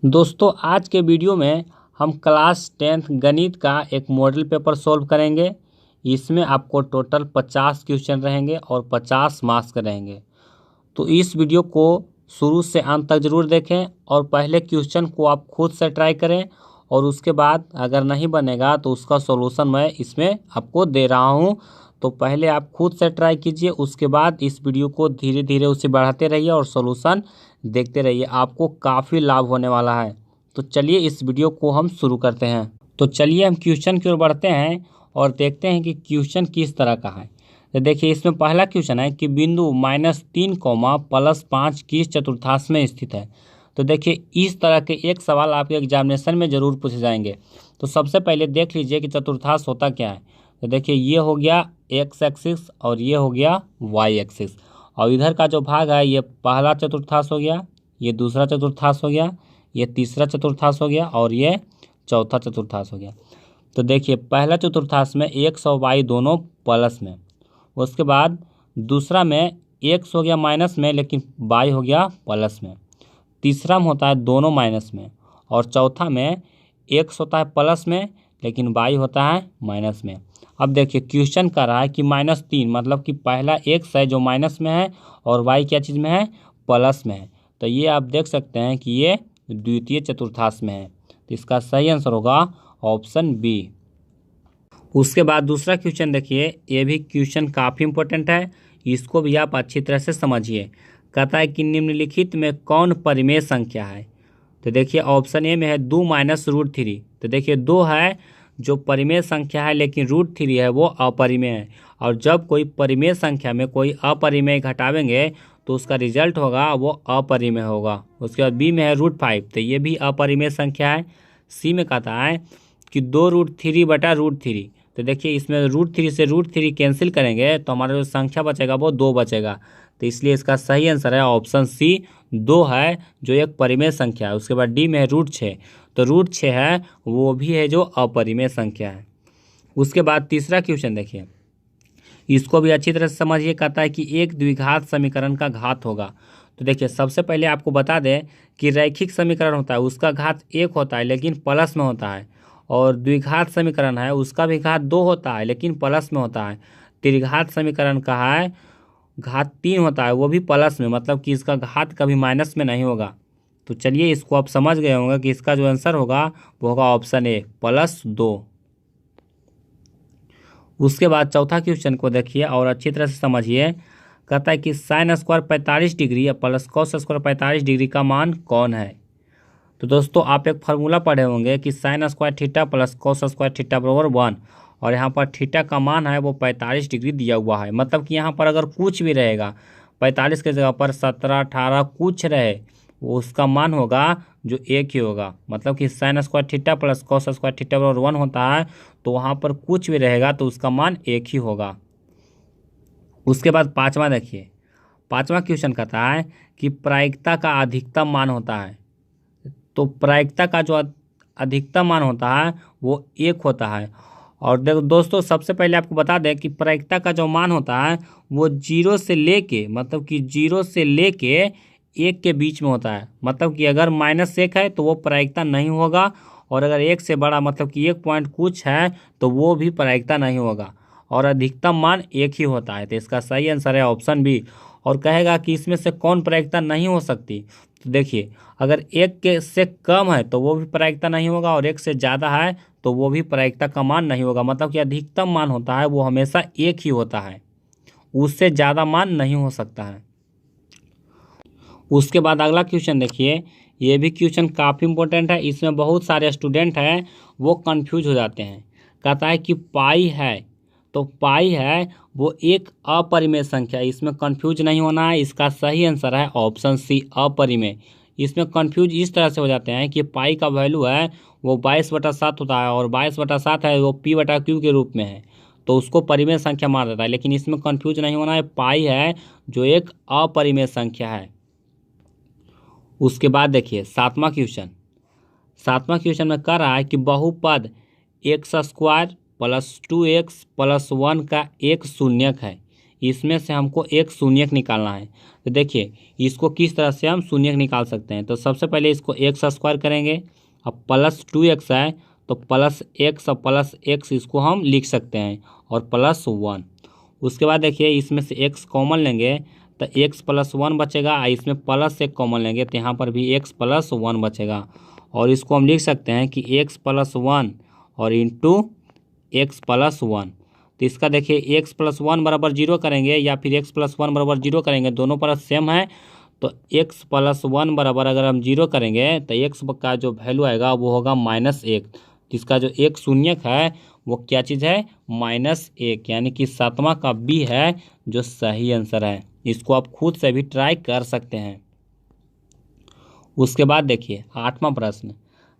दोस्तों आज के वीडियो में हम क्लास 10th गणित का एक मॉडल पेपर सॉल्व करेंगे। इसमें आपको टोटल 50 क्वेश्चन रहेंगे और 50 मार्क्स के रहेंगे। तो इस वीडियो को शुरू से अंत तक ज़रूर देखें और पहले क्वेश्चन को आप खुद से ट्राई करें और उसके बाद अगर नहीं बनेगा तो उसका सॉल्यूशन मैं इसमें आपको दे रहा हूं। तो पहले आप खुद से ट्राई कीजिए, उसके बाद इस वीडियो को धीरे धीरे उसे बढ़ाते रहिए और सॉल्यूशन देखते रहिए, आपको काफ़ी लाभ होने वाला है। तो चलिए इस वीडियो को हम शुरू करते हैं। तो चलिए हम क्वेश्चन की ओर बढ़ते हैं और देखते हैं कि क्वेश्चन किस तरह का है। तो देखिए इसमें पहला क्वेश्चन है कि बिंदु -3, +5 किस चतुर्थांश में स्थित है। तो देखिए इस तरह के एक सवाल आपके एग्जामिनेशन में ज़रूर पूछे जाएंगे। तो सबसे पहले देख लीजिए कि चतुर्थांश होता क्या है। तो देखिए ये हो गया एक्स एक्सिस और ये हो गया वाई एक्सिस, और इधर का जो भाग है ये पहला चतुर्थांश हो गया, ये दूसरा चतुर्थांश हो गया, ये तीसरा चतुर्थांश हो गया और ये चौथा चतुर्थांश हो गया। तो देखिए पहला चतुर्थांश में एक्स और वाई दोनों प्लस में, उसके बाद दूसरा में एक्स हो गया माइनस में लेकिन वाई हो गया प्लस में, तीसरा में होता है दोनों माइनस में, और चौथा में एक्स होता है प्लस में लेकिन वाई होता है माइनस में। अब देखिए क्वेश्चन कर रहा है कि -3 मतलब कि पहला एक्स है जो माइनस में है और वाई क्या चीज़ में है, प्लस में है। तो ये आप देख सकते हैं कि ये द्वितीय चतुर्थांश में है। तो इसका सही आंसर होगा ऑप्शन बी। उसके बाद दूसरा क्वेश्चन देखिए, ये भी क्वेश्चन काफ़ी इंपॉर्टेंट है, इसको भी आप अच्छी तरह से समझिए। कहता है कि निम्नलिखित में कौन परिमेय संख्या है। तो देखिए ऑप्शन ए में है 2 - √3। तो देखिए 2 है जो परिमेय संख्या है लेकिन √3 है वो अपरिमेय है, और जब कोई परिमेय संख्या में कोई अपरिमेय घटावेंगे तो उसका रिजल्ट होगा वो अपरिमेय होगा। उसके बाद बी में है √5, तो ये भी अपरिमेय संख्या है। सी में कहता है कि 2√3/√3। तो देखिए इसमें √3 से √3 कैंसिल करेंगे तो हमारा जो संख्या बचेगा वो 2 बचेगा। तो इसलिए इसका सही आंसर है ऑप्शन सी 2 है जो एक परिमेय संख्या है। उसके बाद डी में है √6, तो √6 है वो भी है जो अपरिमेय संख्या है। उसके बाद तीसरा क्वेश्चन देखिए, इसको भी अच्छी तरह से समझिए। कहता है कि एक द्विघात समीकरण का घात होगा। तो देखिए सबसे पहले आपको बता दें कि रैखिक समीकरण होता है उसका घात 1 होता है लेकिन प्लस में होता है, और द्विघात समीकरण है उसका भी घात 2 होता है लेकिन प्लस में होता है। त्रिघात समीकरण का है घात 3 होता है वो भी प्लस में, मतलब कि इसका घात कभी माइनस में नहीं होगा। तो चलिए इसको आप समझ गए होंगे कि इसका जो आंसर होगा वो होगा ऑप्शन ए +2। उसके बाद चौथा क्वेश्चन को देखिए और अच्छी तरह से समझिए। कहता है कि sin² 45 डिग्री या +cos² 45 डिग्री का मान कौन है। तो दोस्तों आप एक फार्मूला पढ़े होंगे कि sin² थीटा +cos² थीटा बराबर 1, और यहाँ पर थीटा का मान है वो 45 डिग्री दिया हुआ है। मतलब कि यहाँ पर अगर कुछ भी रहेगा 45 के जगह पर 17, 18 कुछ रहे वो उसका मान होगा जो एक ही होगा। मतलब कि sin² थीटा +cos² थीटा बराबर 1 होता है, तो वहाँ पर कुछ भी रहेगा तो उसका मान एक ही होगा। उसके बाद पाँचवा देखिए, पाँचवा क्वेश्चन कहता है कि प्रायिकता का अधिकतम मान होता है। तो प्रायिकता का जो अधिकतम मान होता है वो 1 होता है। और दोस्तों सबसे पहले आपको बता दें कि प्रायिकता का जो मान होता है वो 0 से लेके, मतलब कि 0 से लेके 1 के बीच में होता है। मतलब कि अगर -1 है तो वो प्रायिकता नहीं होगा, और अगर 1 से बड़ा मतलब कि 1 पॉइंट कुछ है तो वो भी प्रायिकता नहीं होगा, और अधिकतम मान 1 ही होता है। तो इसका सही आंसर है ऑप्शन बी। और कहेगा कि इसमें से कौन प्रायिकता नहीं हो सकती। तो देखिए अगर 1 के से कम है तो वो भी प्रायिकता नहीं होगा, और 1 से ज़्यादा है तो वो भी प्रायिकता का मान नहीं होगा। मतलब कि अधिकतम मान होता है वो हमेशा 1 ही होता है, उससे ज़्यादा मान नहीं हो सकता है। उसके बाद अगला क्वेश्चन देखिए, ये भी क्वेश्चन काफ़ी इंपॉर्टेंट है, इसमें बहुत सारे स्टूडेंट हैं वो कंफ्यूज हो जाते हैं। कहता है कि पाई है, तो पाई है वो एक अपरिमेय संख्या, इसमें कंफ्यूज नहीं होना है। इसका सही आंसर है ऑप्शन सी अपरिमेय। इसमें कंफ्यूज इस तरह से हो जाते हैं कि पाई का वैल्यू है वो 22/7 होता है, और 22/7 है वो p/q के रूप में है, तो उसको परिमेय संख्या मान देता है। लेकिन इसमें कंफ्यूज नहीं होना है, पाई है जो एक अपरिमेय संख्या है। उसके बाद देखिए सातवां क्वेश्चन, सातवां क्वेश्चन में कह रहा है कि बहुपद x² + 2x + 1 का एक शून्यक है। इसमें से हमको एक शून्यक निकालना है। तो देखिए इसको किस तरह से हम शून्यक निकाल सकते हैं। तो सबसे पहले इसको एक्स स्क्वायर करेंगे, अब प्लस 2x है तो प्लस एक्स और प्लस एक्स इसको हम लिख सकते हैं और प्लस 1। उसके बाद देखिए इसमें से x कॉमन लेंगे तो x प्लस 1 बचेगा, इसमें प्लस एक कॉमन लेंगे तो यहाँ पर भी x प्लस 1 बचेगा। और इसको हम लिख सकते हैं कि x प्लस 1 और इंटू एक्स प्लस 1। तो इसका देखिए x प्लस 1 बराबर 0 करेंगे या फिर x प्लस 1 बराबर 0 करेंगे, दोनों पर सेम है। तो x प्लस 1 बराबर अगर हम 0 करेंगे तो x का जो वैल्यू आएगा वो होगा -1। इसका जो एक शून्यक है वो क्या चीज़ है, -1, यानी कि 7वां का बी है जो सही आंसर है। इसको आप खुद से भी ट्राई कर सकते हैं। उसके बाद देखिए 8वां प्रश्न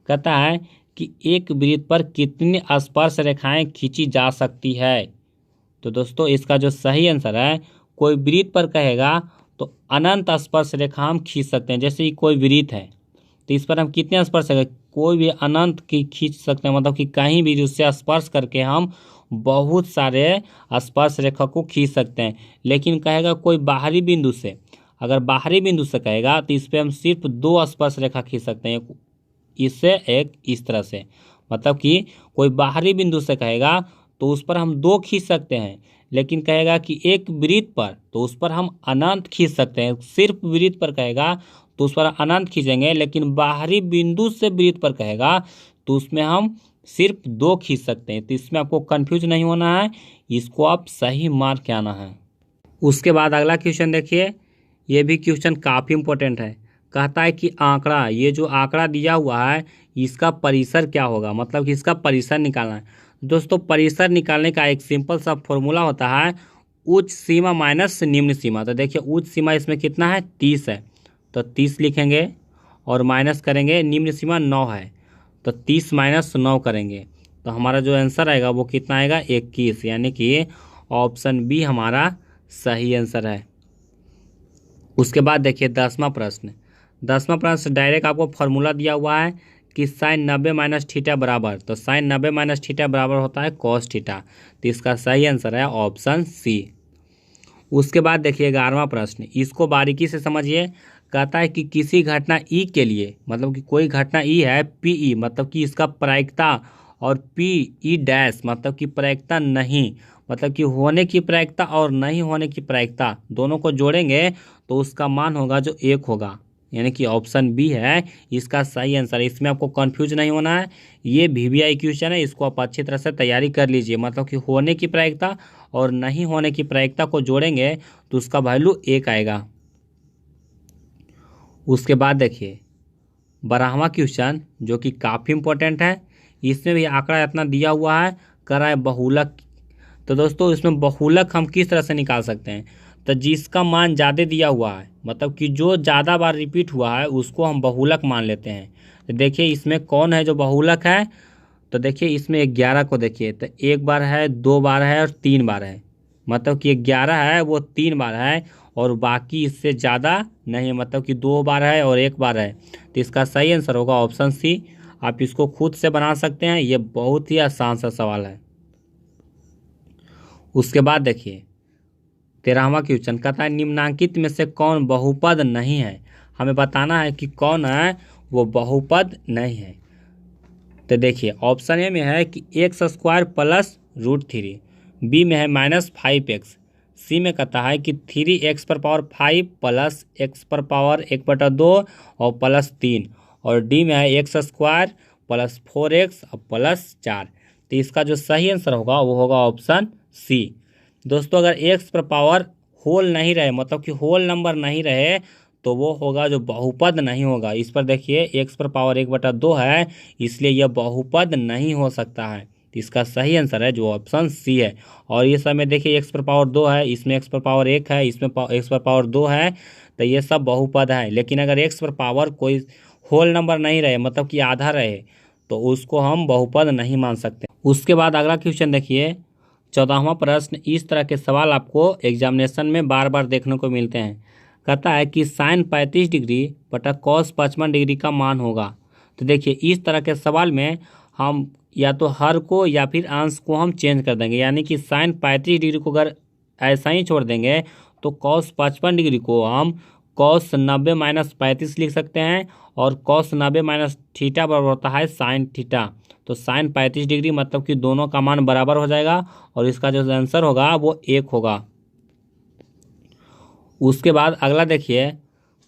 कहता है कि एक वृत्त पर कितनी स्पर्श रेखाएं खींची जा सकती है। तो दोस्तों इसका जो सही आंसर है, कोई वृत्त पर कहेगा तो अनंत स्पर्श रेखा हम खींच सकते हैं। जैसे कि कोई वृत्त है तो इस पर हम कितने स्पर्श रेखा, कोई भी अनंत की खींच सकते हैं, मतलब कि कहीं भी उससे स्पर्श करके हम बहुत सारे स्पर्श रेखा को खींच सकते हैं। लेकिन कहेगा कोई बाहरी बिंदु से, अगर बाहरी बिंदु से कहेगा तो इस पर हम सिर्फ 2 स्पर्श रेखा खींच सकते हैं, इससे एक इस तरह से। मतलब कि कोई बाहरी बिंदु से कहेगा तो उस पर हम 2 खींच सकते हैं, लेकिन कहेगा कि एक वृत्त पर तो उस पर हम अनंत खींच सकते हैं। सिर्फ वृत्त पर कहेगा तो उस पर अनंत खींचेंगे, लेकिन बाहरी बिंदु से वृत्त पर कहेगा तो उसमें हम सिर्फ 2 खींच सकते हैं। तो इसमें आपको कंफ्यूज नहीं होना है, इसको आप सही मार्क के आना है। उसके बाद अगला क्वेश्चन देखिए, ये भी क्वेश्चन काफ़ी इंपॉर्टेंट है। कहता है कि आंकड़ा, ये जो आंकड़ा दिया हुआ है इसका परिसर क्या होगा, मतलब कि इसका परिसर निकालना है। दोस्तों परिसर निकालने का एक सिंपल सा फॉर्मूला होता है, उच्च सीमा माइनस निम्न सीमा। तो देखिए उच्च सीमा इसमें कितना है, 30 है, तो 30 लिखेंगे और माइनस करेंगे, निम्न सीमा 9 है तो 30 माइनस 9 करेंगे तो हमारा जो आंसर आएगा वो कितना आएगा, 21, यानी कि ऑप्शन बी हमारा सही आंसर है। उसके बाद देखिए 10वां प्रश्न। 10वां प्रश्न डायरेक्ट आपको फॉर्मूला दिया हुआ है कि साइन 90 माइनस थीटा बराबर, तो साइन 90 माइनस थीटा बराबर होता है कॉस थीटा। तो इसका सही आंसर है ऑप्शन सी। उसके बाद देखिए 11वां प्रश्न, इसको बारीकी से समझिए। कहता है कि किसी घटना ई के लिए, मतलब कि कोई घटना ई है पी ई, मतलब कि इसका प्रायिकता, और पी ई डैश मतलब कि प्रायिकता नहीं, मतलब कि होने की प्रायिकता और नहीं होने की प्रायिकता, दोनों को जोड़ेंगे तो उसका मान होगा जो 1 होगा, यानी कि ऑप्शन बी है इसका सही आंसर। इसमें आपको कंफ्यूज नहीं होना है, ये वीवीआई क्वेश्चन है, इसको आप अच्छी तरह से तैयारी कर लीजिए। मतलब कि होने की प्रायिकता और नहीं होने की प्रायिकता को जोड़ेंगे तो उसका वैल्यू 1 आएगा। उसके बाद देखिए 12वां क्वेश्चन जो कि काफ़ी इंपॉर्टेंट है, इसमें भी आंकड़ा इतना दिया हुआ है, करा है बहुलक। तो दोस्तों इसमें बहुलक हम किस तरह से निकाल सकते हैं, तो जिसका मान ज़्यादा दिया हुआ है, मतलब कि जो ज़्यादा बार रिपीट हुआ है उसको हम बहुलक मान लेते हैं। तो देखिए इसमें कौन है जो बहुलक है, तो देखिए इसमें 11 को देखिए, तो 1 बार है, 2 बार है और 3 बार है, मतलब कि 11 है वो 3 बार है और बाकी इससे ज़्यादा नहीं है, मतलब कि 2 बार है और 1 बार है। तो इसका सही आंसर होगा ऑप्शन सी। आप इसको खुद से बना सकते हैं, ये बहुत ही आसान सा सवाल है। उसके बाद देखिए 13वां क्वेश्चन कहता है निम्नांकित में से कौन बहुपद नहीं है। हमें बताना है कि कौन है वो बहुपद नहीं है। तो देखिए ऑप्शन ए में है कि x² प्लस √3, बी में है -5x, सी में कहता है कि 3x⁵ प्लस x⁴ 1/2 और प्लस 3, और डी में है x² प्लस 4x और प्लस 4। तो इसका जो सही आंसर होगा वो होगा ऑप्शन सी। दोस्तों अगर x⁴ होल नहीं रहे, मतलब कि होल नंबर नहीं रहे, तो वो होगा जो बहुपद नहीं होगा। इस पर देखिए x⁴ 1/2 है, इसलिए यह बहुपद नहीं हो सकता है। इसका सही आंसर है जो ऑप्शन सी है। और ये सब में देखिए x⁴ 2 है, इसमें x⁴ 1 है, इसमें x⁴ 2 है, तो ये सब बहुपद है। लेकिन अगर x⁴ कोई होल नंबर नहीं रहे, मतलब कि आधा रहे, तो उसको हम बहुपद नहीं मान सकते। उसके बाद अगला क्वेश्चन देखिए 14वां प्रश्न। इस तरह के सवाल आपको एग्जामिनेशन में बार बार देखने को मिलते हैं। कहता है कि साइन 35 डिग्री बटा कॉस 55 डिग्री का मान होगा। तो देखिए इस तरह के सवाल में हम या तो हर को या फिर अंश को हम चेंज कर देंगे, यानी कि साइन 35 डिग्री को अगर ऐसा ही छोड़ देंगे तो cos 55 डिग्री को हम cos 90 माइनस 35 लिख सकते हैं, और cos 90 माइनस थीटा बराबर होता है साइन थीटा। तो साइन 35 डिग्री मतलब कि दोनों का मान बराबर हो जाएगा, और इसका जो आंसर होगा वो 1 होगा। उसके बाद अगला देखिए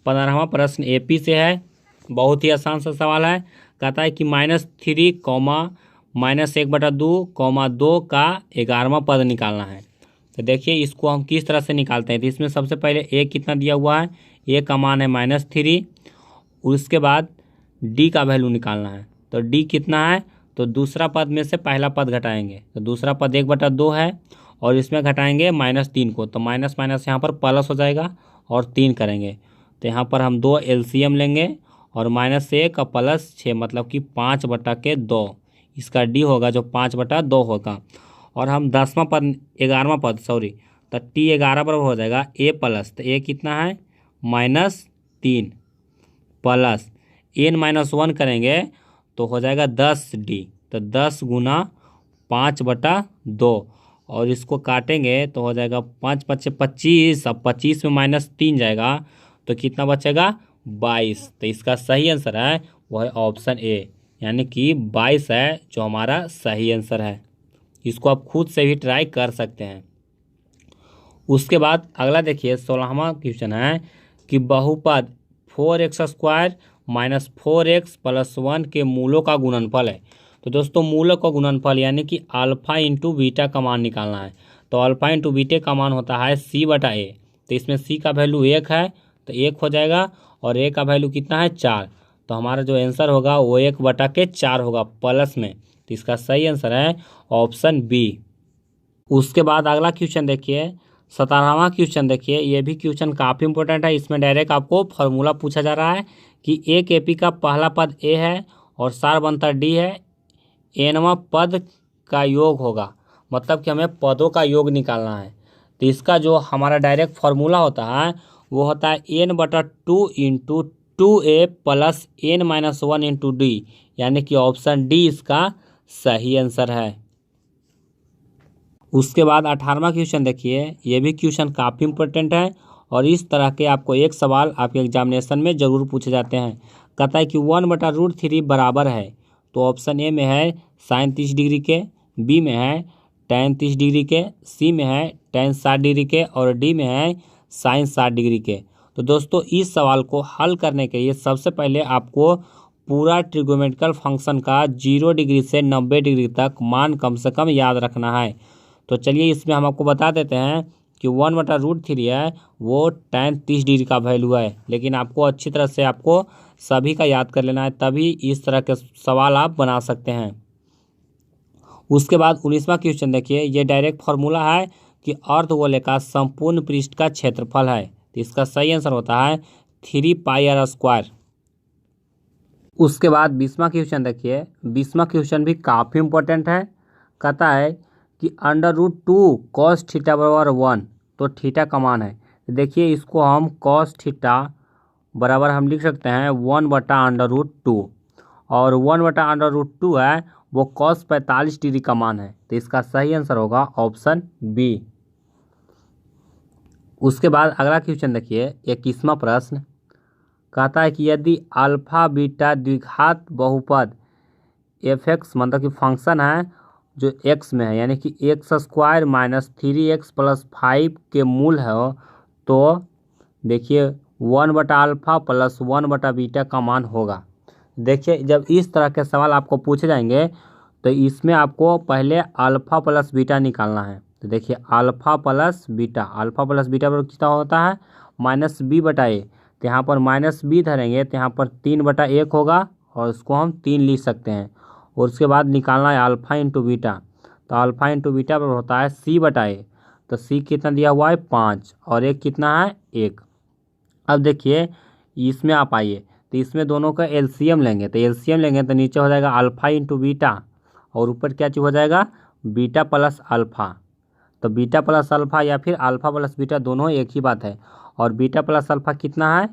15वां प्रश्न एपी से है, बहुत ही आसान सा सवाल है। कहता है कि -3 कॉमा -1/2 का 11वां पद निकालना है। तो देखिए इसको हम किस तरह से निकालते हैं। तो इसमें सबसे पहले ए कितना दिया हुआ है, ए का मान है -3। उसके बाद डी का वैल्यू निकालना है। तो डी कितना है, तो दूसरा पद में से पहला पद घटाएंगे। तो दूसरा पद 1/2 है, और इसमें घटाएंगे -3 को। तो माइनस माइनस यहाँ पर प्लस हो जाएगा और 3 करेंगे। तो यहाँ पर हम 2 एलसीएम लेंगे, और -1 और +6 मतलब कि 5/2। इसका डी होगा जो 5/2 होगा। और हम 10वां पद 11वां पद तो टी 11 बराबर हो जाएगा ए प्लस। तो ए कितना है -3 प्लस n-1 करेंगे तो हो जाएगा 10d। तो 10 गुना 5/2, और इसको काटेंगे तो हो जाएगा 5 × 5 = 25। अब 25 में -3 जाएगा तो कितना बचेगा 22। तो इसका सही आंसर है वो है ऑप्शन ए, यानी कि 22 है जो हमारा सही आंसर है। इसको आप खुद से भी ट्राई कर सकते हैं। उसके बाद अगला देखिए 16वां क्वेश्चन है कि बहुपद 4x² - 4x + 1 के मूलों का गुणनफल है। तो दोस्तों मूलों का गुणनफल यानी कि अल्फा इंटू बीटा का मान निकालना है। तो अल्फा इंटू बीटा का मान होता है c/a। तो इसमें c का वैल्यू 1 है तो 1 हो जाएगा, और a का वैल्यू कितना है 4। तो हमारा जो आंसर होगा वो 1/4 होगा प्लस में। तो इसका सही आंसर है ऑप्शन बी। उसके बाद अगला क्वेश्चन देखिए 17वां क्वेश्चन देखिए, ये भी क्वेश्चन काफ़ी इंपॉर्टेंट है। इसमें डायरेक्ट आपको फार्मूला पूछा जा रहा है कि एक एपी का पहला पद ए है और सार बनता डी है, एनवां पद का योग होगा। मतलब कि हमें पदों का योग निकालना है। तो इसका जो हमारा डायरेक्ट फार्मूला होता है वो होता है n/2 × 2a + n-1 × d, यानी कि ऑप्शन डी इसका सही आंसर है। उसके बाद 18वां क्वेश्चन देखिए, ये भी क्वेश्चन काफ़ी इंपॉर्टेंट है, और इस तरह के आपको एक सवाल आपके एग्जामिनेशन में ज़रूर पूछे जाते हैं। कहता है कि 1/√3 बराबर है। तो ऑप्शन ए में है साइन 30 डिग्री के, बी में है tan 30 डिग्री के, सी में है tan 60 डिग्री के, और डी में है साइन 60 डिग्री के। तो दोस्तों इस सवाल को हल करने के लिए सबसे पहले आपको पूरा ट्रिगोनोमेट्रिकल फंक्शन का 0 डिग्री से 90 डिग्री तक मान कम से कम याद रखना है। तो चलिए इसमें हम आपको बता देते हैं कि 1/√3 है वो tan 30 डिग्री का वैल्यू है। लेकिन आपको अच्छी तरह से आपको सभी का याद कर लेना है, तभी इस तरह के सवाल आप बना सकते हैं। उसके बाद 19वां क्वेश्चन देखिए, ये डायरेक्ट फार्मूला है कि अर्धगोले का संपूर्ण पृष्ठ का क्षेत्रफल है। तो इसका सही आंसर होता है 3πr²। उसके बाद 20वां क्वेश्चन देखिए, 20वां क्वेश्चन भी काफ़ी इंपॉर्टेंट है। कहता है कि √2 cos θ = 1। तो थीटा का मान है। देखिए इसको हम cos θ बराबर हम लिख सकते हैं 1/√2, और 1/√2 है वो cos 45 डिग्री का मान है। तो इसका सही आंसर होगा ऑप्शन बी। उसके बाद अगला क्वेश्चन देखिए 21वां प्रश्न। कहता है कि यदि अल्फा बीटा द्विघात बहुपद f(x) मतलब कि फंक्शन है जो x में है, यानी कि x² - 3x + 5 के मूल है, तो देखिए 1/α + 1/बीटा का मान होगा। देखिए जब इस तरह के सवाल आपको पूछे जाएंगे तो इसमें आपको पहले अल्फा प्लस बीटा निकालना है। तो देखिए अल्फा प्लस बीटा पर कितना होता है -b/a। तो यहाँ पर -b धरेंगे तो यहाँ पर 3/1 होगा, और उसको हम 3 लिख सकते हैं। और उसके बाद निकालना है अल्फा इंटू बीटा। तो अल्फा इंटू बीटा पर होता है c/a। तो c कितना दिया हुआ है 5, और एक कितना है 1। अब देखिए इसमें आप आइए, तो इसमें दोनों का एलसीएम लेंगे। तो एलसीएम लेंगे तो नीचे हो जाएगा अल्फा इंटू बीटा, और ऊपर क्या चीज़ हो जाएगा बीटा प्लस अल्फ़ा। तो बीटा प्लस अल्फ़ा या फिर अल्फ़ा प्लस बीटा दोनों एक ही बात है। और बीटा प्लस अल्फ़ा कितना है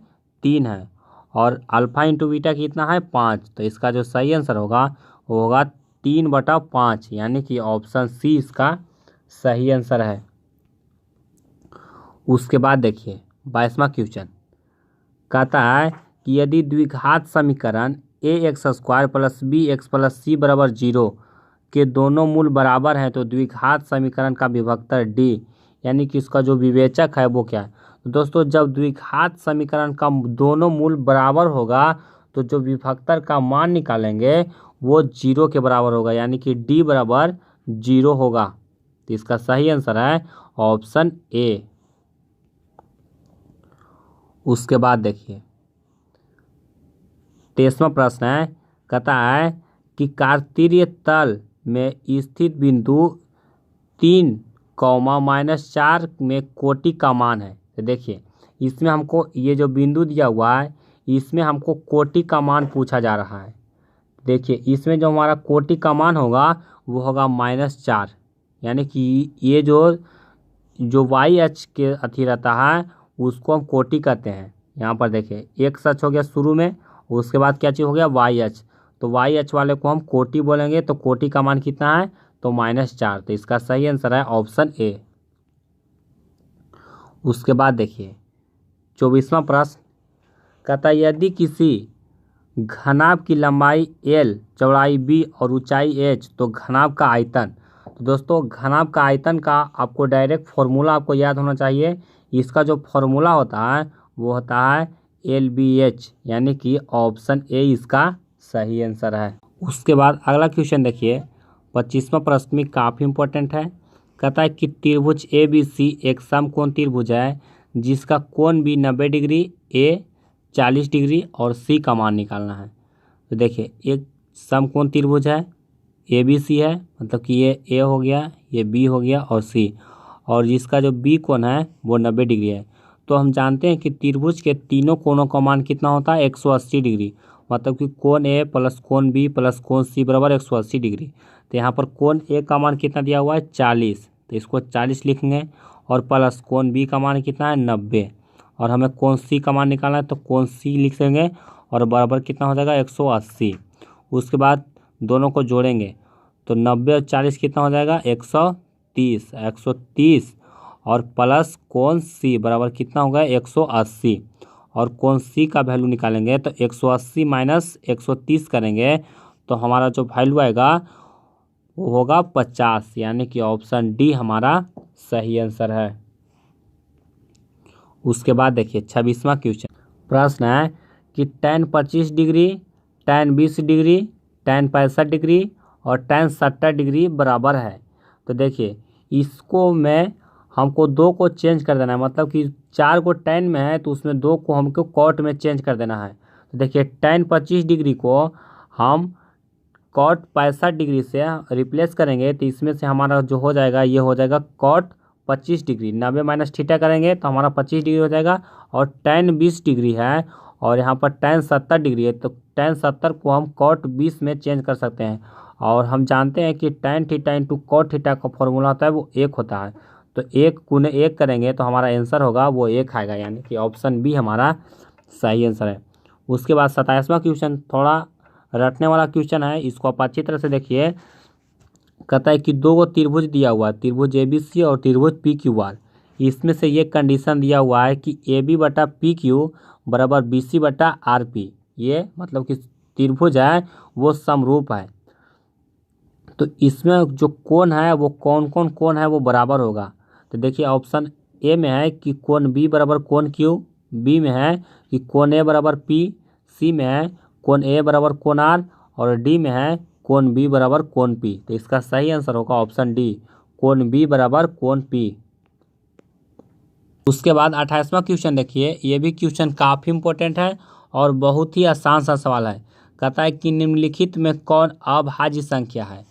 3 है, और अल्फ़ा इंटू बीटा कितना है 5। तो इसका जो सही आंसर होगा वो होगा 3/5, यानी कि ऑप्शन सी इसका सही आंसर है। उसके बाद देखिए 22वां क्वेश्चन कहता है कि यदि द्विघात समीकरण ax² प्लस bx प्लस सी बराबर 0 के दोनों मूल बराबर हैं तो द्विघात समीकरण का विभक्तर d यानी कि इसका जो विवेचक है वो क्या है। तो दोस्तों जब द्विघात समीकरण का दोनों मूल बराबर होगा तो जो विभक्तर का मान निकालेंगे वो 0 के बराबर होगा, यानी कि d बराबर 0 होगा। तो इसका सही आंसर है ऑप्शन ए। उसके बाद देखिए 23वां प्रश्न है, कहता है कि कार्तीय तल में स्थित बिंदु 3, -4 में कोटि का मान है। तो देखिए इसमें हमको ये जो बिंदु दिया हुआ है इसमें हमको कोटि का मान पूछा जा रहा है। देखिए इसमें जो हमारा कोटि का मान होगा वो होगा -4, यानी कि ये जो वाई एच के अथी रहता है उसको हम कोटि कहते हैं। यहाँ पर देखिए एक सच हो गया शुरू में, उसके बाद क्या चीज़ हो गया वाई एच, तो वाई एच वाले को हम कोटि बोलेंगे। तो कोटि का मान कितना है तो -4, तो इसका सही आंसर है ऑप्शन ए। उसके बाद देखिए 24वां प्रश्न कहता है यदि किसी घनाभ की लंबाई l, चौड़ाई b और ऊंचाई h तो घनाभ का आयतन। तो दोस्तों घनाभ का आयतन का आपको डायरेक्ट फॉर्मूला आपको याद होना चाहिए। इसका जो फॉर्मूला होता है वो होता है LBH, यानी कि ऑप्शन ए इसका सही आंसर है। उसके बाद अगला क्वेश्चन देखिए 25वां प्रश्न में काफ़ी इंपॉर्टेंट है। कहता है कि त्रिभुज ABC एक समकोण त्रिभुज है जिसका कोण B 90 डिग्री, A 40 डिग्री और C का मान निकालना है। तो देखिए एक समकोण त्रिभुज है ABC है, मतलब कि ये A हो गया, ये B हो गया और C, और जिसका जो B कोण है वो 90 डिग्री है। तो हम जानते हैं कि त्रिभुज के तीनों कोणों का मान कितना होता है 180 डिग्री, मतलब कि कोण A प्लस कोण B प्लस कोण C बराबर 180 डिग्री। तो यहाँ पर कोण A का मान कितना दिया हुआ है 40, तो इसको 40 लिखेंगे, और प्लस कोण B का मान कितना है 90, और हमें कोण C का मान निकालना है तो कोण C लिख देंगे और बराबर कितना हो जाएगा 180। उसके बाद दोनों को जोड़ेंगे तो 90 और 40 कितना हो जाएगा 130 और प्लस कोण C बराबर कितना होगा 180, और कोण C का वैल्यू निकालेंगे तो 180 माइनस 130 करेंगे तो हमारा जो वैल्यू आएगा वो होगा 50, यानी कि ऑप्शन डी हमारा सही आंसर है। उसके बाद देखिए 26वां क्वेश्चन प्रश्न है कि tan 25 degree, tan 20 degree, tan 65 degree और tan 70 डिग्री बराबर है। तो देखिए इसको में हमको 2 को चेंज कर देना है, मतलब कि 4 को tan में है तो उसमें 2 को हमको cot में चेंज कर देना है। तो देखिए tan 25 डिग्री को हम cot 65 डिग्री से रिप्लेस करेंगे तो इसमें से हमारा जो हो जाएगा ये हो जाएगा cot 25 डिग्री, 90 माइनस थीटा करेंगे तो हमारा 25 डिग्री हो जाएगा, और tan 20 डिग्री है और यहाँ पर tan 70 डिग्री है तो tan 70 को हम cot 20 में चेंज कर सकते हैं। और हम जानते हैं कि tan theta into cot theta का फॉर्मूला होता है वो 1 होता है, तो 1 गुने 1 करेंगे तो हमारा आंसर होगा वो 1 आएगा, यानी कि ऑप्शन बी हमारा सही आंसर है। उसके बाद 27वां क्वेश्चन थोड़ा रटने वाला क्वेश्चन है, इसको आप अच्छी तरह से देखिए। कहता है कि 2 गो त्रिभुज दिया हुआ है, त्रिभुज ABC और त्रिभुज PQR। इसमें से ये कंडीशन दिया हुआ है कि AB बटा PQ बराबर BC बटा RP, ये मतलब कि त्रिभुज है वो समरूप है। तो इसमें जो कोण है वो कौन कौन कोण है वो बराबर होगा। तो देखिए ऑप्शन ए में है कि कोण B बराबर कोण Q, बी में है कि कोण A बराबर P, सी में है कोण A बराबर कोण R, और डी में है कोण B बराबर कोण P। तो इसका सही आंसर होगा ऑप्शन डी, कोण B बराबर कोण P। उसके बाद 28वां क्वेश्चन देखिए, ये भी क्वेश्चन काफ़ी इंपॉर्टेंट है और बहुत ही आसान सा सवाल है। कहता है कि निम्नलिखित में कौन अभाज्य संख्या है।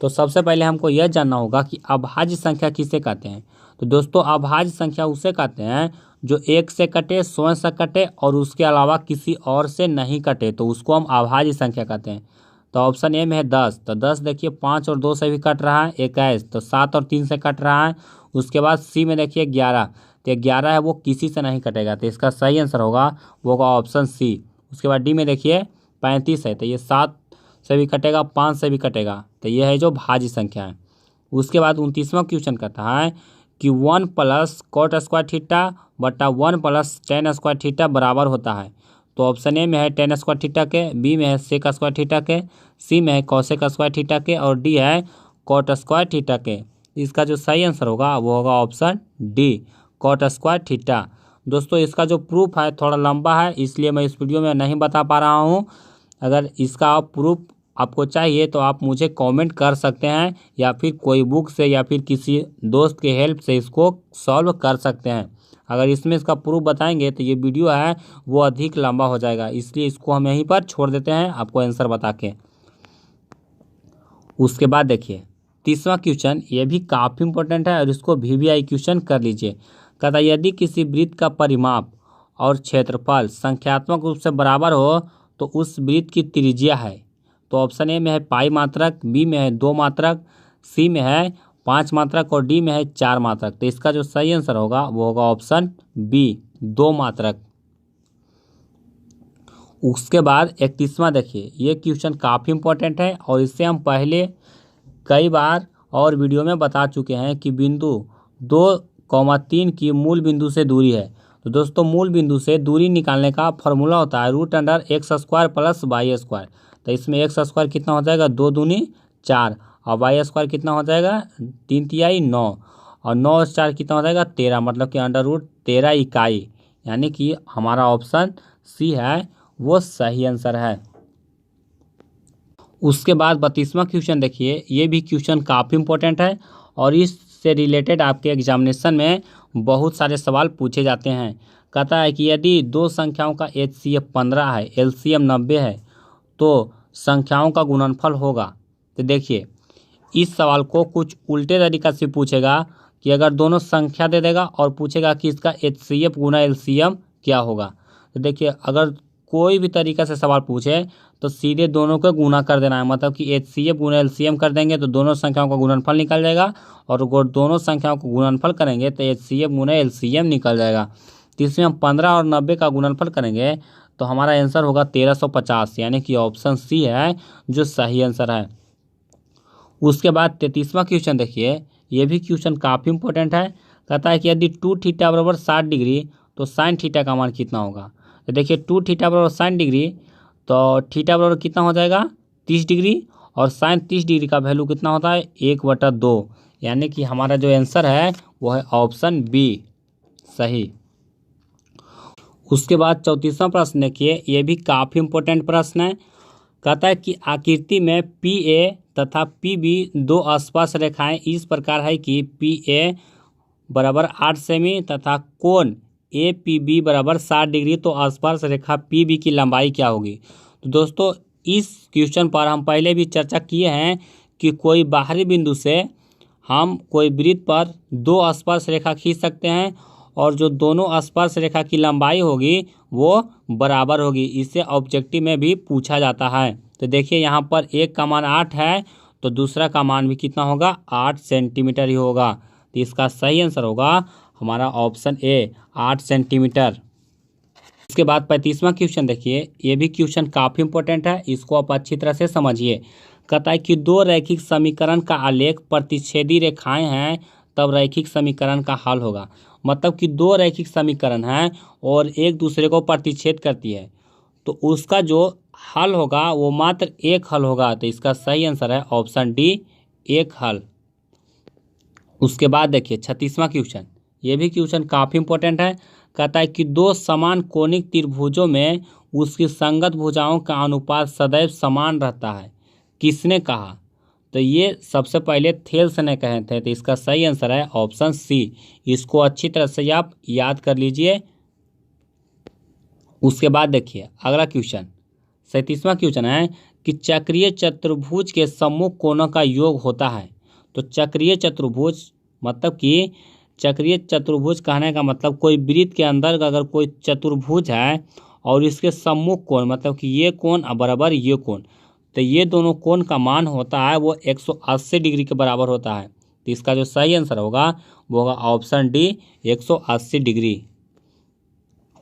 तो सबसे पहले हमको यह जानना होगा कि अभाज्य संख्या किसे कहते हैं। तो दोस्तों अभाज्य संख्या उसे कहते हैं जो 1 से कटे, स्वयं से कटे और उसके अलावा किसी और से नहीं कटे, तो उसको हम अभाज्य संख्या कहते हैं। तो ऑप्शन ए में है 10, तो 10 देखिए 5 और 2 से भी कट रहा है, 21 तो 7 और 3 से कट रहा है। उसके बाद सी में देखिए 11, तो 11 है वो किसी से नहीं कटेगा, तो इसका सही आंसर होगा वो होगा ऑप्शन सी। उसके बाद डी में देखिए 35 है, तो ये 7 से भी कटेगा, 5 से भी कटेगा, तो ये है जो भाज्य संख्या है। उसके बाद 29वां क्वेश्चन कहता है कि 1 प्लस कॉट स्क्वायर थीटा बटा 1 प्लस टेन स्क्वायर थीटा बराबर होता है। तो ऑप्शन ए में है टेन स्क्वायर थीटा के, बी में है सेक स्क्वायर थीटा के, सी में है कॉसेक स्क्वायर थीटा के और डी है कॉट स्क्वायर थीटा के। इसका जो सही आंसर होगा वो होगा option D, cot square theta. दोस्तों इसका जो प्रूफ है थोड़ा लंबा है, इसलिए मैं इस वीडियो में नहीं बता पा रहा हूँ। अगर इसका प्रूफ आपको चाहिए तो आप मुझे कमेंट कर सकते हैं, या फिर कोई बुक से या फिर किसी दोस्त के हेल्प से इसको सॉल्व कर सकते हैं। अगर इसमें इसका प्रूफ बताएंगे तो ये वीडियो है वो अधिक लंबा हो जाएगा, इसलिए इसको हम यहीं पर छोड़ देते हैं आपको आंसर बता के। उसके बाद देखिए तीसरा क्वेश्चन, ये भी काफ़ी इंपॉर्टेंट है और इसको VVI क्वेश्चन कर लीजिए। कहता है यदि किसी वृत्त का परिमाप और क्षेत्रफल संख्यात्मक रूप से बराबर हो तो उस वृत्त की त्रिज्या है। तो ऑप्शन ए में है पाई मात्रक, बी में है 2 मात्रक, सी में है 5 मात्रक और डी में है 4 मात्रक। तो इसका जो सही आंसर होगा वो होगा ऑप्शन बी, 2 मात्रक। उसके बाद 31वां देखिए, ये क्वेश्चन काफ़ी इंपॉर्टेंट है और इससे हम पहले कई बार और वीडियो में बता चुके हैं कि बिंदु 2,3 की मूल बिंदु से दूरी है। तो दोस्तों मूल बिंदु से दूरी निकालने का फॉर्मूला होता है √x² प्लस y²। तो इसमें x स्क्वायर कितना हो जाएगा, 2 दूनी 4 और y स्क्वायर कितना हो जाएगा 3 तिहाई 9 और 9 और 4 कितना हो जाएगा 13, मतलब कि √13 इकाई, यानी कि हमारा ऑप्शन सी है वो सही आंसर है। उसके बाद 32वां क्वेश्चन देखिए, ये भी क्वेश्चन काफ़ी इंपॉर्टेंट है और इससे रिलेटेड आपके एग्जामिनेशन में बहुत सारे सवाल पूछे जाते हैं। कहता है कि यदि दो संख्याओं का HCF 15 है, LCM 90 है तो संख्याओं का गुणनफल होगा। तो देखिए इस सवाल को कुछ उल्टे तरीक़ा से पूछेगा कि अगर दोनों संख्या दे देगा और पूछेगा कि इसका HCF गुना LCM क्या होगा। तो देखिए अगर कोई भी तरीक़ा से सवाल पूछे तो सीधे दोनों को गुना कर देना है, मतलब कि HCF गुना LCM कर देंगे तो दोनों संख्याओं का गुणनफल निकल जाएगा, और अगर दोनों संख्याओं को गुणनफल करेंगे तो HCF गुना LCM निकल जाएगा। तो इसमें हम 15 और 90 का गुणनफल करेंगे तो हमारा आंसर होगा 1350, यानी कि ऑप्शन सी है जो सही आंसर है। उसके बाद 33वां क्वेश्चन देखिए, ये भी क्वेश्चन काफ़ी इंपॉर्टेंट है। कहता है कि यदि 2 थीटा बराबर 60 डिग्री तो साइन थीटा का मान कितना होगा। तो देखिए 2 थीटा बराबर 60 डिग्री तो थीटा बराबर कितना हो जाएगा 30 डिग्री, और साइन 30 डिग्री का वैल्यू कितना होता है 1/2, यानी कि हमारा जो आंसर है वो है ऑप्शन बी, सही। उसके बाद 34वां प्रश्न देखिए, ये भी काफ़ी इंपॉर्टेंट प्रश्न है। कहता है कि आकृति में PA तथा PB दो आसपास रेखाएं इस प्रकार है कि PA बराबर 8 सेमी तथा कोण APB बराबर 60 डिग्री, तो आसपास रेखा PB की लंबाई क्या होगी। तो दोस्तों इस क्वेश्चन पर हम पहले भी चर्चा किए हैं कि कोई बाहरी बिंदु से हम कोई वृत्त पर दो आसपास रेखा खींच सकते हैं और जो दोनों आसपास रेखा की लंबाई होगी वो बराबर होगी। इससे ऑब्जेक्टिव में भी पूछा जाता है। तो देखिए यहाँ पर एक का मान 8 है तो दूसरा का मान भी कितना होगा 8 सेंटीमीटर ही होगा। तो इसका सही आंसर होगा हमारा ऑप्शन ए, 8 सेंटीमीटर। उसके बाद 35वां क्वेश्चन देखिए, ये भी क्वेश्चन काफ़ी इंपॉर्टेंट है, इसको आप अच्छी तरह से समझिए। कहता है कि दो रैखिक समीकरण का आलेख प्रतिच्छेदी रेखाएं हैं तब रैखिक समीकरण का हल होगा। मतलब कि दो रैखिक समीकरण हैं और एक दूसरे को प्रतिच्छेद करती है तो उसका जो हल होगा वो मात्र एक हल होगा। तो इसका सही आंसर है ऑप्शन डी, एक हल। उसके बाद देखिए 36वां क्वेश्चन, ये भी क्वेश्चन काफ़ी इंपॉर्टेंट है। कहता है कि दो समान कोणिक त्रिभुजों में उसकी संगत भुजाओं का अनुपात सदैव समान रहता है, किसने कहा। तो ये सबसे पहले थेल्स ने कहे थे। तो इसका सही आंसर है ऑप्शन सी, इसको अच्छी तरह से आप याद कर लीजिए। उसके बाद देखिए अगला क्वेश्चन 37वां क्वेश्चन है कि चक्रीय चतुर्भुज के सम्मुख कोणों का योग होता है। तो चक्रीय चतुर्भुज मतलब कि चक्रीय चतुर्भुज कहने का मतलब कोई वृत्त के अंदर अगर कोई चतुर्भुज है और इसके सम्मुख कोण मतलब कि ये कोण बराबर ये कोण, तो ये दोनों कोण का मान होता है वो 180 डिग्री के बराबर होता है। तो इसका जो सही आंसर होगा वो होगा ऑप्शन डी, 180 डिग्री।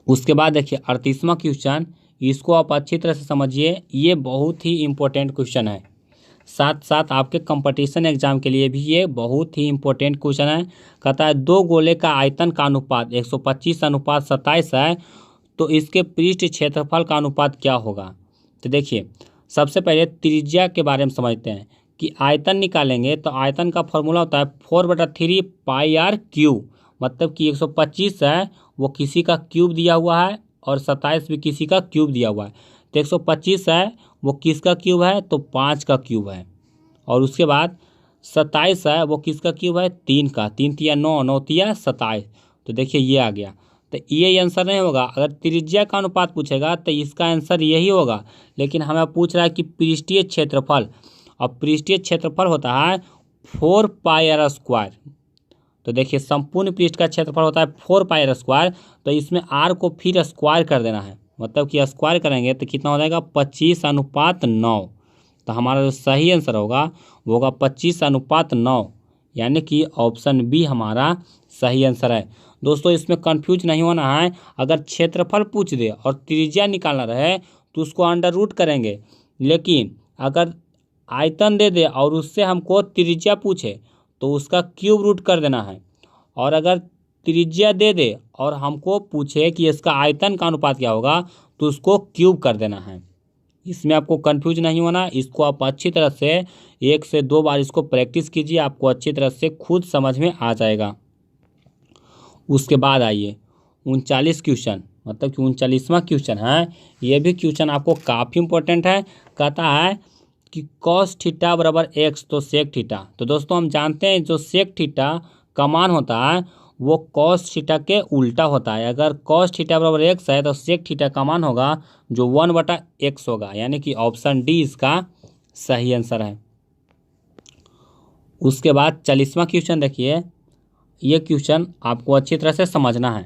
उसके बाद देखिए 38वां क्वेश्चन, इसको आप अच्छी तरह से समझिए, ये बहुत ही इम्पोर्टेंट क्वेश्चन है। साथ साथ आपके कंपटीशन एग्जाम के लिए भी ये बहुत ही इंपॉर्टेंट क्वेश्चन है। कहता है 2 गोले का आयतन का अनुपात 125:27 है, तो इसके पृष्ठ क्षेत्रफल का अनुपात क्या होगा। तो देखिए, सबसे पहले त्रिज्या के बारे में समझते हैं कि आयतन निकालेंगे तो आयतन का फॉर्मूला होता है 4/3 पाई आर क्यूब। मतलब कि 125 है वो किसी का क्यूब दिया हुआ है और 27 भी किसी का क्यूब दिया हुआ है। तो 125 है वो किसका क्यूब है, तो 5 का क्यूब है। और उसके बाद 27 है वो किसका क्यूब है, 3 का। 3 तिया 9, 9 तिया 27। तो देखिए ये आ गया। तो ये आंसर नहीं होगा। अगर त्रिज्या का अनुपात पूछेगा तो इसका आंसर यही होगा, लेकिन हमें पूछ रहा है कि पृष्ठीय क्षेत्रफल। अब पृष्ठीय क्षेत्रफल होता है 4 पाई आर स्क्वायर। तो देखिए संपूर्ण पृष्ठ का क्षेत्रफल होता है 4 पाई आर स्क्वायर। तो इसमें आर को फिर स्क्वायर कर देना है, मतलब कि स्क्वायर करेंगे तो कितना हो जाएगा, 25:9। तो हमारा जो सही आंसर होगा वो होगा 25:9, यानी कि ऑप्शन बी हमारा सही आंसर है। दोस्तों इसमें कंफ्यूज नहीं होना है। अगर क्षेत्रफल पूछ दे और त्रिज्या निकालना रहे तो उसको अंडर रूट करेंगे, लेकिन अगर आयतन दे दे और उससे हमको त्रिज्या पूछे तो उसका क्यूब रूट कर देना है। और अगर त्रिज्या दे दे और हमको पूछे कि इसका आयतन का अनुपात क्या होगा तो उसको क्यूब कर देना है। इसमें आपको कंफ्यूज नहीं होना। इसको आप अच्छी तरह से 1 से 2 बार इसको प्रैक्टिस कीजिए, आपको अच्छी तरह से खुद समझ में आ जाएगा। उसके बाद आइए 39 क्वेश्चन, मतलब कि 39वां क्वेश्चन है। ये भी क्वेश्चन आपको काफ़ी इंपॉर्टेंट है। कहता है कि कॉस थीटा बराबर एक्स तो सेक थीटा। तो दोस्तों हम जानते हैं जो सेक थीटा का मान होता है वो कॉस थीटा के उल्टा होता है। अगर कॉस थीटा बराबर एक्स है तो सेक थीटा का मान होगा जो 1/x होगा, यानी कि ऑप्शन डी इसका सही आंसर है। उसके बाद 40वां क्वेश्चन देखिए। ये क्वेश्चन आपको अच्छी तरह से समझना है।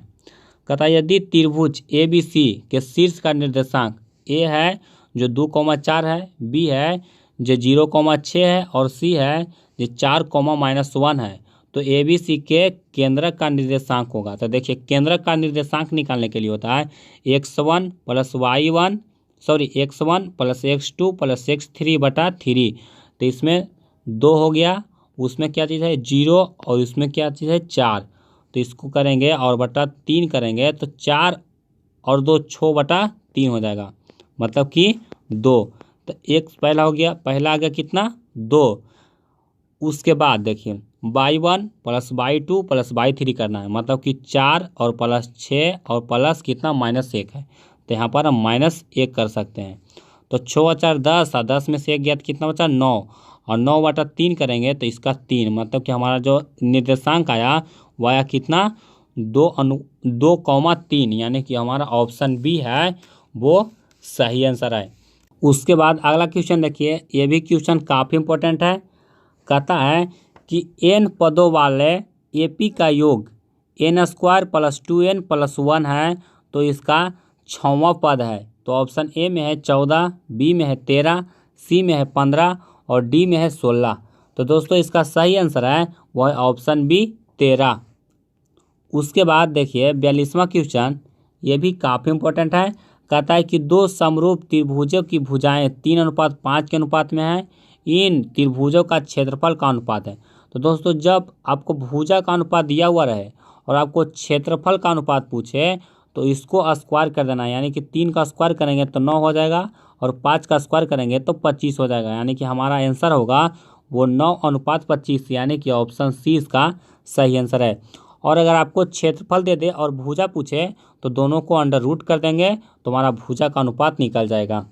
कहता है यदि त्रिभुज ए बी सी के शीर्ष का निर्देशांक ए है जो 2,4 है, बी है जो 0,6 है और सी है जो 4,-1 है, तो ए बी सी के केंद्रक का निर्देशांक होगा। तो देखिए केंद्रक का निर्देशांक निकालने के लिए होता है x1 + y1 x1 + x2 + x3/3। तो इसमें 2 हो गया, उसमें क्या चीज़ है 0 और उसमें क्या चीज़ है 4। तो इसको करेंगे और बटा 3 करेंगे तो 4 और 2 6/3 हो जाएगा, मतलब कि 2। तो एक पहला हो गया, पहला आ गया कितना 2। उसके बाद देखिए y1 + y2 + y3 करना है, मतलब कि 4 और +6 और प्लस कितना -1 है। तो यहाँ पर हम -1 कर सकते हैं। तो 6 और 4 10 और 10 में से 1 गया तो कितना बचा 9 और 9/3 करेंगे तो इसका 3, मतलब कि हमारा जो निर्देशांक आया वो आया कितना 2,3, यानी कि हमारा ऑप्शन बी है वो सही आंसर है। उसके बाद अगला क्वेश्चन देखिए। ये भी क्वेश्चन काफ़ी इंपॉर्टेंट है। कहता है कि n पदों वाले AP का योग n² + 2n + 1 है, तो इसका 6वां पद है। तो ऑप्शन ए में है 14, बी में है 13, सी में है 15 और डी में है 16। तो दोस्तों इसका सही आंसर है वो है ऑप्शन बी 13। उसके बाद देखिए 42वां क्वेश्चन। ये भी काफ़ी इंपॉर्टेंट है। कहता है कि 2 समरूप त्रिभुजों की भुजाएं 3:5 के अनुपात में है। इन त्रिभुजों का क्षेत्रफल का अनुपात है। तो दोस्तों जब आपको भुजा का अनुपात दिया हुआ रहे और आपको क्षेत्रफल का अनुपात पूछे तो इसको स्क्वायर कर देना है, यानी कि 3 का स्क्वायर करेंगे तो 9 हो जाएगा और 5 का स्क्वायर करेंगे तो 25 हो जाएगा, यानी कि हमारा आंसर होगा वो 9:25, यानी कि ऑप्शन सी इसका सही आंसर है। और अगर आपको क्षेत्रफल दे दे और भुजा पूछे तो दोनों को अंडर रूट कर देंगे तो हमारा भुजा का अनुपात निकल जाएगा।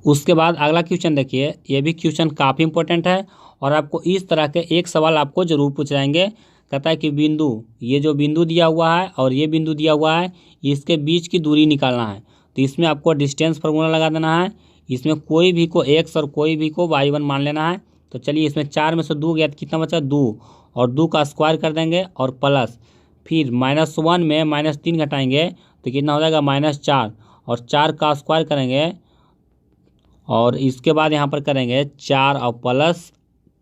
उसके बाद अगला क्वेश्चन देखिए। ये भी क्वेश्चन काफ़ी इंपॉर्टेंट है और आपको इस तरह के एक सवाल आपको जरूर पूछ जाएंगे। कहता है कि बिंदु, ये जो बिंदु दिया हुआ है और ये बिंदु दिया हुआ है, इसके बीच की दूरी निकालना है। तो इसमें आपको डिस्टेंस फार्मूला लगा देना है। इसमें कोई भी को x और कोई भी को y1 मान लेना है। तो चलिए इसमें 4 में से 2 गया तो कितना बचा 2 और 2 का स्क्वायर कर देंगे और प्लस फिर -1 में -3 घटाएंगे तो कितना हो जाएगा -4 और 4 का स्क्वायर करेंगे और इसके बाद यहाँ पर करेंगे 4 और प्लस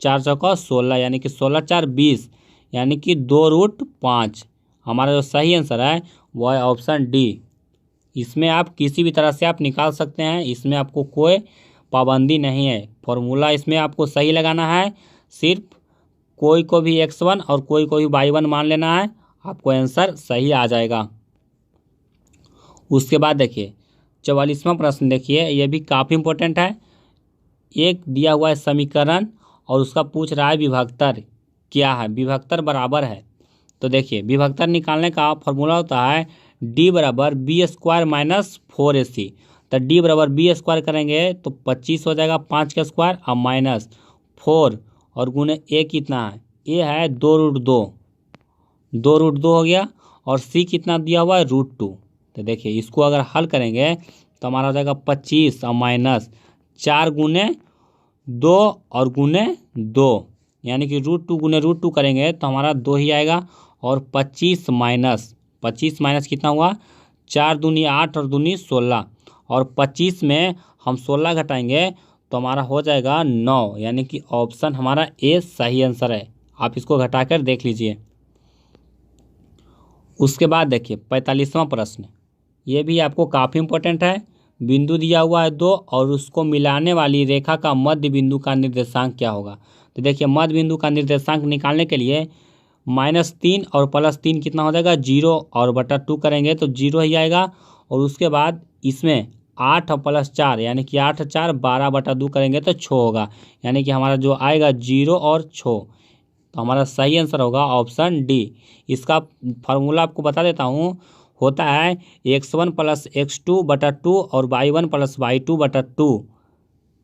4 चौका 16, यानी कि 16 4 20, यानी कि 2√5। हमारा जो सही आंसर है वो है ऑप्शन डी। इसमें आप किसी भी तरह से आप निकाल सकते हैं, इसमें आपको कोई पाबंदी नहीं है, फॉर्मूला इसमें आपको सही लगाना है। सिर्फ कोई को भी x1 और कोई को भी y1 मान लेना है, आपको आंसर सही आ जाएगा। उसके बाद देखिए 44वां प्रश्न देखिए, यह भी काफ़ी इंपॉर्टेंट है। एक दिया हुआ है समीकरण और उसका पूछ रहा है विभक्तर क्या है, विभक्तर बराबर है। तो देखिए विभक्तर निकालने का फॉर्मूला होता है d बराबर बी स्क्वायर माइनस 4ac। तो d बराबर बी स्क्वायर करेंगे तो 25 हो जाएगा, 5 का स्क्वायर और माइनस 4 और गुने a कितना है, a है 2√2, 2√2 हो गया और c कितना दिया हुआ है √2। तो देखिए इसको अगर हल करेंगे तो हमारा हो जाएगा 25 और माइनस 4 गुने 2 और गुने 2, यानी कि √2 गुने √2 करेंगे तो हमारा 2 ही आएगा। और 25 माइनस कितना हुआ, 4 दूनी 8 और दूनी 16, और 25 में हम 16 घटाएंगे तो हमारा हो जाएगा 9, यानी कि ऑप्शन हमारा ए सही आंसर है। आप इसको घटाकर देख लीजिए। उसके बाद देखिए 45वां प्रश्न, ये भी आपको काफ़ी इंपॉर्टेंट है। बिंदु दिया हुआ है 2 और उसको मिलाने वाली रेखा का मध्य बिंदु का निर्देशांक क्या होगा। तो देखिए मध्य बिंदु का निर्देशांक निकालने के लिए -3 और +3 कितना हो जाएगा, 0 और बटा 2 करेंगे तो 0 ही आएगा। और उसके बाद इसमें 8 और +4 यानी कि 8 और 4 12 बटा 2 करेंगे तो 6 होगा, यानी कि हमारा जो आएगा 0 और 6। तो हमारा सही आंसर होगा ऑप्शन डी। इसका फार्मूला आपको बता देता हूँ, होता है x1 + x2 बटा 2 और y1 + y2 बटा 2।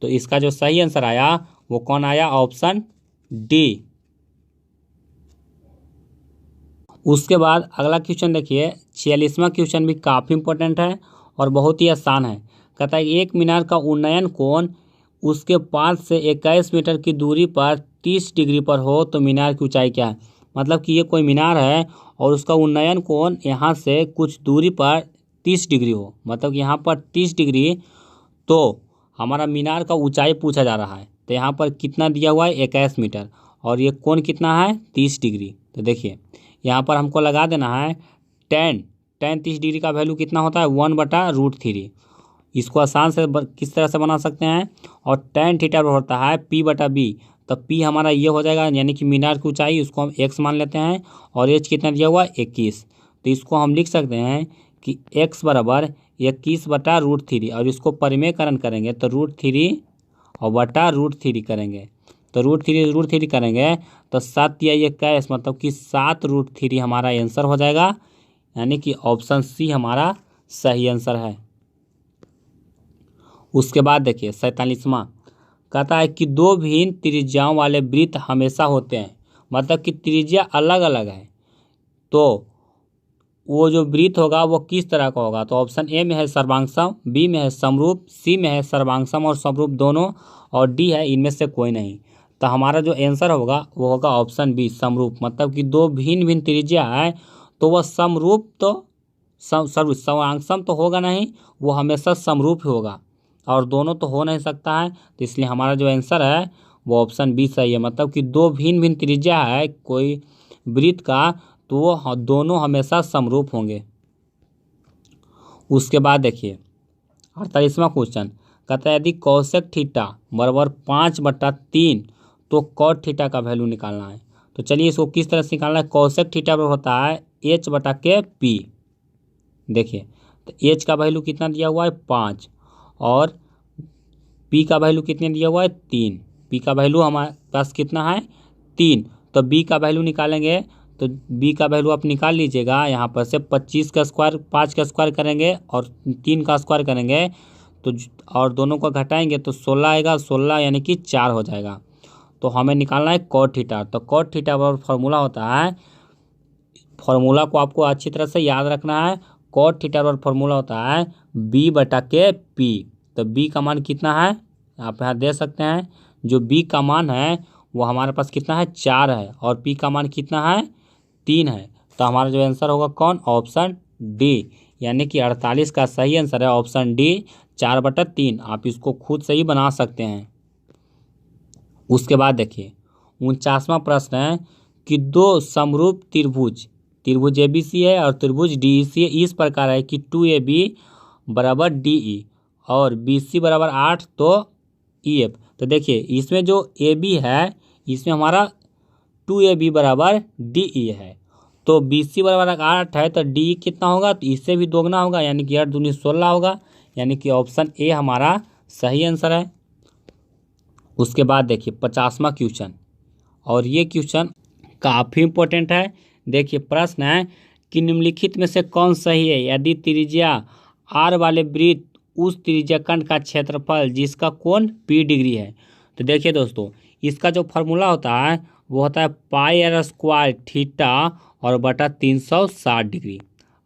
तो इसका जो सही आंसर आया वो कौन आया, ऑप्शन डी। उसके बाद अगला क्वेश्चन देखिए 46वां क्वेश्चन भी काफ़ी इंपॉर्टेंट है और बहुत ही आसान है। कहता है एक मीनार का उन्नयन कोण उसके 5 से 21 मीटर की दूरी पर 30 डिग्री पर हो तो मीनार की ऊंचाई क्या है। मतलब कि ये कोई मीनार है और उसका उन्नयन कोण यहाँ से कुछ दूरी पर 30 डिग्री हो, मतलब कि यहाँ पर 30 डिग्री, तो हमारा मीनार का ऊंचाई पूछा जा रहा है। तो यहाँ पर कितना दिया हुआ है 21 मीटर और ये कोण कितना है 30 डिग्री। तो देखिए यहाँ पर हमको लगा देना है tan 30 डिग्री का वैल्यू कितना होता है 1/√3। इसको आसान से किस तरह से बना सकते हैं, और tan थीटा होता है p/b। तो p हमारा ये हो जाएगा, यानी कि मीनार की ऊंचाई, उसको हम x मान लेते हैं और h कितना दिया हुआ है 21। तो इसको हम लिख सकते हैं कि x बराबर 21/√3 और इसको परिमेयकरण करेंगे तो √3 और बटा √3 करेंगे तो √3 करेंगे तो 7 या 21, मतलब कि 7√3 हमारा आंसर हो जाएगा, यानी कि ऑप्शन सी हमारा सही आंसर है। उसके बाद देखिए 47वां, कहता है कि दो भिन्न त्रिज्याओं वाले वृत्त हमेशा होते हैं, मतलब कि त्रिज्या अलग अलग है, तो वो जो वृत्त होगा वो किस तरह का होगा। तो ऑप्शन ए में है सर्वांगसम, बी में है समरूप, सी में है सर्वांगसम और समरूप दोनों, और डी है इनमें से कोई नहीं। तो हमारा जो आंसर होगा वो होगा ऑप्शन बी समरूप, मतलब कि दो भिन्न भिन्न त्रिज्या है तो वह समरूप, तो सर्वांगसम तो होगा नहीं, वो हमेशा समरूप ही होगा, और दोनों तो हो नहीं सकता है। तो इसलिए हमारा जो आंसर है वो ऑप्शन बी सही है, मतलब कि दो भिन्न भिन्न त्रिज्या है कोई वृत्त का तो वो दोनों हमेशा समरूप होंगे। उसके बाद देखिए 48वां क्वेश्चन, कहता है यदि कोसेक थीटा बराबर 5/3 तो कॉट थीटा का वैल्यू निकालना है। तो चलिए इसको किस तरह से निकालना है। कोसेक थीटा बराबर होता है h/k p। देखिए तो h का वैल्यू कितना दिया हुआ है 5 और p का वैल्यू कितने दिया हुआ है 3। p का वैल्यू हमारे पास कितना है 3, तो b का वैल्यू निकालेंगे तो b का वैल्यू आप निकाल लीजिएगा। यहाँ पर से 25 का स्क्वायर 5 का स्क्वायर करेंगे और 3 का स्क्वायर करेंगे तो और दोनों को घटाएंगे तो 16 आएगा, 16 यानी कि 4 हो जाएगा। तो हमें निकालना है कॉट थीटा। तो कॉट थीटा पर फॉर्मूला होता है, फॉर्मूला को आपको अच्छी तरह से याद रखना है। कॉट थीटा पर फॉर्मूला होता है b/k p। तो b का मान कितना है आप यहाँ दे सकते हैं, जो b का मान है वो हमारे पास कितना है 4 है और p का मान कितना है 3 है। तो हमारा जो आंसर होगा कौन, ऑप्शन डी, यानी कि 48 का सही आंसर है ऑप्शन डी 4/3। आप इसको खुद से ही बना सकते हैं। उसके बाद देखिए 49वां प्रश्न है कि दो समरूप त्रिभुज ABC है और त्रिभुज DEC इस प्रकार है कि 2AB = DE और BC = 8 तो ई एफ। तो देखिए इसमें जो ए बी है इसमें हमारा 2AB बराबर DE है। तो BC बराबर 8 है तो DE कितना होगा, तो इससे भी दोगुना होगा, यानी कि 8 दूनी 16 होगा, यानी कि ऑप्शन ए हमारा सही आंसर है। उसके बाद देखिए 50वां क्वेश्चन, और ये क्वेश्चन काफ़ी इंपॉर्टेंट है। देखिए प्रश्न है कि निम्नलिखित में से कौन सही है यदि त्रिज्या R वाले वृत्त उस त्रिज्याखंड का क्षेत्रफल जिसका कोण P डिग्री है। तो देखिए दोस्तों इसका जो फॉर्मूला होता है वो होता है πr² थीटा और बटा 360 डिग्री।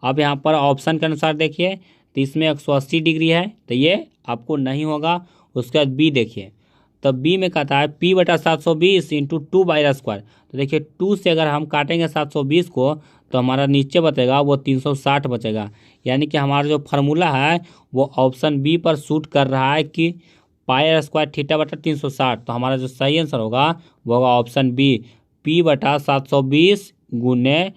अब यहाँ पर ऑप्शन के अनुसार देखिए तो इसमें 180 डिग्री है तो ये आपको नहीं होगा। उसके बाद बी देखिए, तब बी में कहता है P बटा 720 इंटू 2πr²। तो देखिए 2 से अगर हम काटेंगे 720 को तो हमारा नीचे बचेगा वो 360 बचेगा, यानी कि हमारा जो फार्मूला है वो ऑप्शन बी पर सूट कर रहा है कि πr² थीटा बटा 360। तो हमारा जो सही आंसर होगा वो होगा ऑप्शन बी P बटा 720 गुने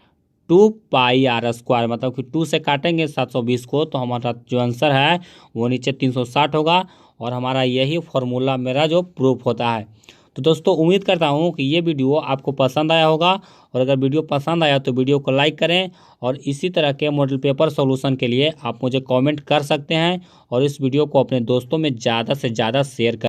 2πr²। मतलब कि 2 से काटेंगे 720 को तो हमारा जो आंसर है वो नीचे 360 होगा, और हमारा यही फॉर्मूला मेरा जो प्रूफ होता है। तो दोस्तों उम्मीद करता हूँ कि ये वीडियो आपको पसंद आया होगा, और अगर वीडियो पसंद आया तो वीडियो को लाइक करें, और इसी तरह के मॉडल पेपर सॉल्यूशन के लिए आप मुझे कमेंट कर सकते हैं, और इस वीडियो को अपने दोस्तों में ज़्यादा से ज़्यादा शेयर करें।